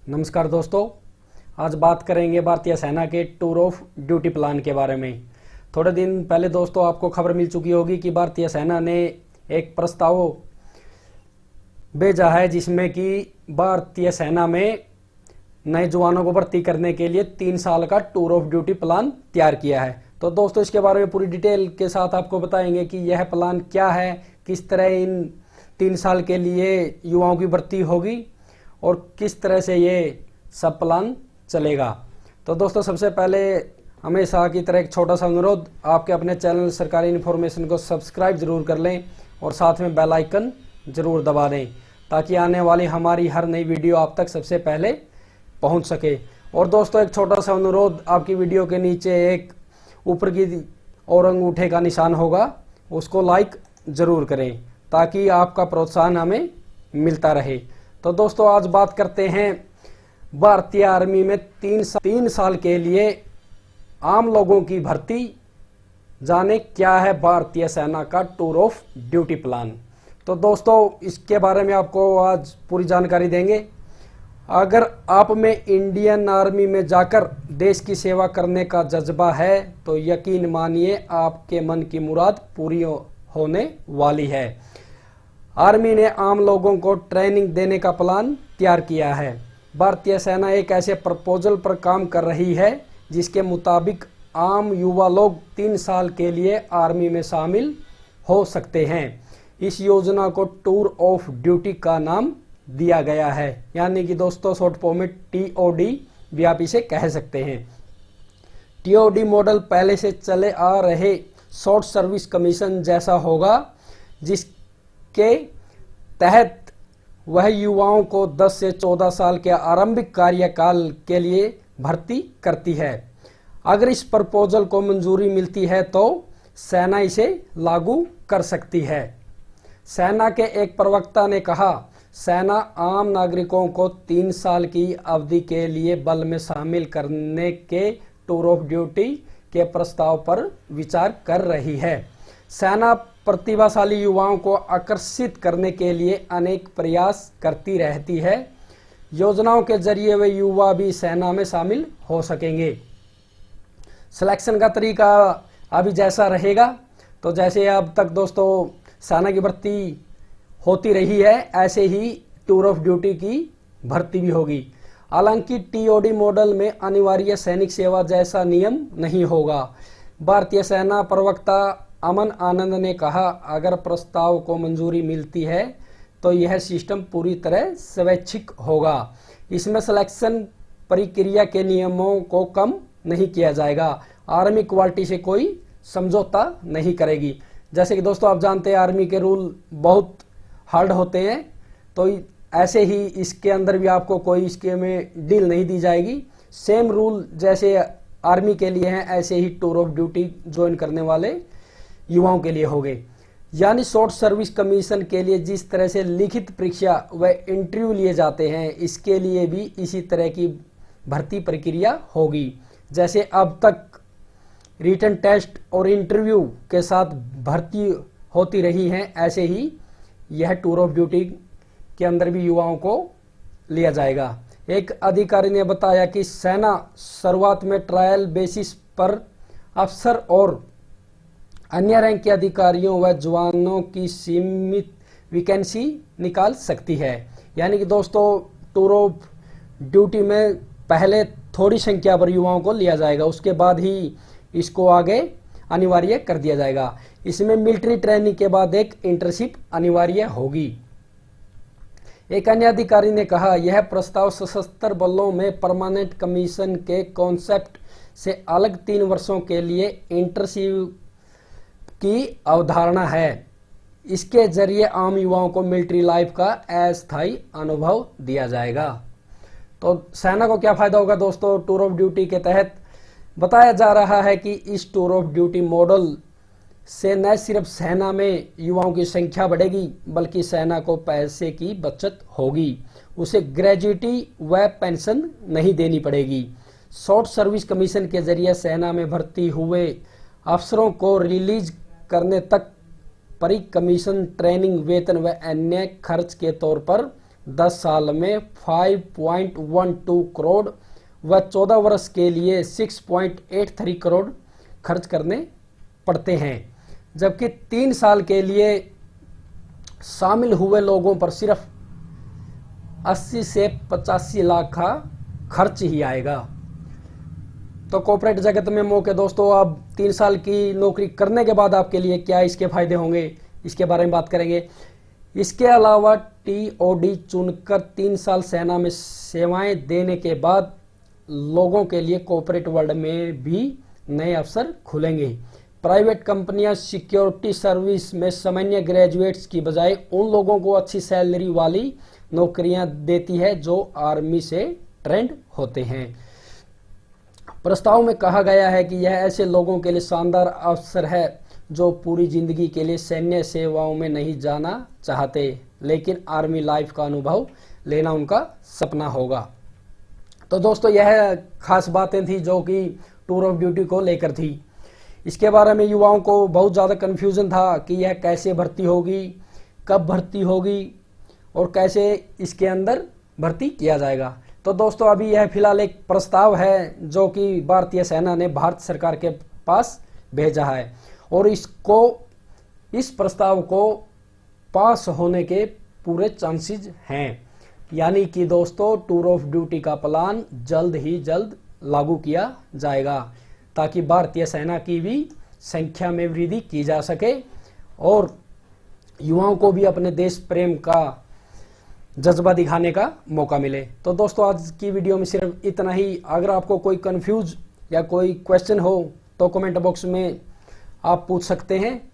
नमस्कार दोस्तों, आज बात करेंगे भारतीय सेना के टूर ऑफ ड्यूटी प्लान के बारे में। थोड़े दिन पहले दोस्तों आपको खबर मिल चुकी होगी कि भारतीय सेना ने एक प्रस्ताव भेजा है जिसमें कि भारतीय सेना में नए जवानों को भर्ती करने के लिए 3 साल का टूर ऑफ ड्यूटी प्लान तैयार किया है। तो दोस्तों इसके बारे में पूरी डिटेल के साथ आपको बताएंगे कि यह प्लान क्या है, किस तरह इन 3 साल के लिए युवाओं की भर्ती होगी और किस तरह से ये सब प्लान चलेगा। तो दोस्तों सबसे पहले हमेशा की तरह एक छोटा सा अनुरोध, आपके अपने चैनल सरकारी इन्फॉर्मेशन को सब्सक्राइब जरूर कर लें और साथ में बेल आइकन जरूर दबा दें ताकि आने वाली हमारी हर नई वीडियो आप तक सबसे पहले पहुंच सके। और दोस्तों एक छोटा सा अनुरोध, आपकी वीडियो के नीचे एक ऊपर की और अंगूठे का निशान होगा, उसको लाइक जरूर करें ताकि आपका प्रोत्साहन हमें मिलता रहे। तो दोस्तों आज बात करते हैं भारतीय आर्मी में 3 साल के लिए आम लोगों की भर्ती। जाने क्या है भारतीय सेना का टूर ऑफ ड्यूटी प्लान। तो दोस्तों इसके बारे में आपको आज पूरी जानकारी देंगे। अगर आप में इंडियन आर्मी में जाकर देश की सेवा करने का जज्बा है तो यकीन मानिए आपके मन की मुराद पूरी होने वाली है। आर्मी ने आम लोगों को ट्रेनिंग देने का प्लान तैयार किया है। भारतीय सेना एक ऐसे प्रपोजल पर काम कर रही है जिसके मुताबिक आम युवा लोग 3 साल के लिए आर्मी में शामिल हो सकते हैं। इस योजना को टूर ऑफ ड्यूटी का नाम दिया गया है, यानी कि दोस्तों शॉर्ट फॉर्म में TOD भी आप इसे कह सकते हैं। TOD मॉडल पहले से चले आ रहे शॉर्ट सर्विस कमीशन जैसा होगा जिसके तहत वह युवाओं को 10 से 14 साल के आरंभिक कार्यकाल के लिए भर्ती करती है। अगर इस प्रपोजल को मंजूरी मिलती है तो सेना इसे लागू कर सकती है। सेना के एक प्रवक्ता ने कहा, सेना आम नागरिकों को 3 साल की अवधि के लिए बल में शामिल करने के टूर ऑफ ड्यूटी के प्रस्ताव पर विचार कर रही है। सेना प्रतिभाशाली युवाओं को आकर्षित करने के लिए अनेक प्रयास करती रहती है। योजनाओं के जरिए वे युवा भी सेना में शामिल हो सकेंगे। सिलेक्शन का तरीका अभी जैसा रहेगा, तो जैसे अब तक दोस्तों सेना की भर्ती होती रही है ऐसे ही टूर ऑफ ड्यूटी की भर्ती भी होगी। हालांकि TOD मॉडल में अनिवार्य सैनिक सेवा जैसा नियम नहीं होगा। भारतीय सेना प्रवक्ता अमन आनंद ने कहा, अगर प्रस्ताव को मंजूरी मिलती है तो यह सिस्टम पूरी तरह स्वैच्छिक होगा। इसमें सिलेक्शन प्रक्रिया के नियमों को कम नहीं किया जाएगा। आर्मी क्वालिटी से कोई समझौता नहीं करेगी। जैसे कि दोस्तों आप जानते हैं आर्मी के रूल बहुत हार्ड होते हैं, तो ऐसे ही इसके अंदर भी आपको कोई इसके में डील नहीं दी जाएगी। सेम रूल जैसे आर्मी के लिए हैं ऐसे ही टूर ऑफ ड्यूटी ज्वाइन करने वाले युवाओं के लिए हो गए। यानी शॉर्ट सर्विस कमीशन के लिए जिस तरह से लिखित परीक्षा व इंटरव्यू लिए जाते हैं, इसके लिए भी इसी तरह की भर्ती प्रक्रिया होगी। जैसे अब तक रिटन टेस्ट और इंटरव्यू के साथ भर्ती होती रही है, ऐसे ही यह टूर ऑफ ड्यूटी के अंदर भी युवाओं को लिया जाएगा। एक अधिकारी ने बताया कि सेना शुरुआत में ट्रायल बेसिस पर अफसर और अन्य रैंक के अधिकारियों व जवानों की सीमित वैकेंसी निकाल सकती है। यानी कि दोस्तों टूर ऑफ ड्यूटी में पहले थोड़ी संख्या पर युवाओं को लिया जाएगा, उसके बाद ही इसको आगे अनिवार्य कर दिया जाएगा। इसमें मिलिट्री ट्रेनिंग के बाद एक इंटर्नशिप अनिवार्य होगी। एक अन्य अधिकारी ने कहा, यह प्रस्ताव सशस्त्र बलों में परमानेंट कमीशन के कॉन्सेप्ट से अलग 3 वर्षों के लिए इंटर्नशिप की अवधारणा है। इसके जरिए आम युवाओं को मिलिट्री लाइफ का अस्थायी अनुभव दिया जाएगा। तो सेना को क्या फायदा होगा दोस्तों टूर ऑफ ड्यूटी के तहत? बताया जा रहा है कि इस टूर ऑफ ड्यूटी मॉडल से न सिर्फ सेना में युवाओं की संख्या बढ़ेगी बल्कि सेना को पैसे की बचत होगी। उसे ग्रेजुइटी व पेंशन नहीं देनी पड़ेगी। शॉर्ट सर्विस कमीशन के जरिए सेना में भर्ती हुए अफसरों को रिलीज करने तक परिकमीशन ट्रेनिंग वेतन व अन्य खर्च के तौर पर 10 साल में 5.12 करोड़ व 14 वर्ष के लिए 6.83 करोड़ खर्च करने पड़ते हैं, जबकि 3 साल के लिए शामिल हुए लोगों पर सिर्फ 80 से 85 लाख का खर्च ही आएगा। तो कॉर्पोरेट जगत में मौके दोस्तों, अब 3 साल की नौकरी करने के बाद आपके लिए क्या इसके फायदे होंगे, इसके बारे में बात करेंगे। इसके अलावा टीओडी चुनकर 3 साल सेना में सेवाएं देने के बाद लोगों के लिए कॉर्पोरेट वर्ल्ड में भी नए अवसर खुलेंगे। प्राइवेट कंपनियां सिक्योरिटी सर्विस में सामान्य ग्रेजुएट्स की बजाय उन लोगों को अच्छी सैलरी वाली नौकरियां देती है जो आर्मी से ट्रेंड होते हैं। प्रस्ताव में कहा गया है कि यह ऐसे लोगों के लिए शानदार अवसर है जो पूरी जिंदगी के लिए सैन्य सेवाओं में नहीं जाना चाहते, लेकिन आर्मी लाइफ का अनुभव लेना उनका सपना होगा। तो दोस्तों, यह खास बातें थी जो कि टूर ऑफ ड्यूटी को लेकर थी। इसके बारे में युवाओं को बहुत ज़्यादा कन्फ्यूजन था कि यह कैसे भर्ती होगी, कब भर्ती होगी और कैसे इसके अंदर भर्ती किया जाएगा। तो दोस्तों, अभी यह फिलहाल एक प्रस्ताव है जो कि भारतीय सेना ने भारत सरकार के पास भेजा है और इस प्रस्ताव को पास होने के पूरे चांसेस हैं। यानी कि दोस्तों, टूर ऑफ ड्यूटी का प्लान जल्द ही जल्द लागू किया जाएगा ताकि भारतीय सेना की भी संख्या में वृद्धि की जा सके और युवाओं को भी अपने देश प्रेम का जज्बा दिखाने का मौका मिले। तो दोस्तों, आज की वीडियो में सिर्फ इतना ही। अगर आपको कोई कंफ्यूज या कोई क्वेश्चन हो तो कमेंट बॉक्स में आप पूछ सकते हैं।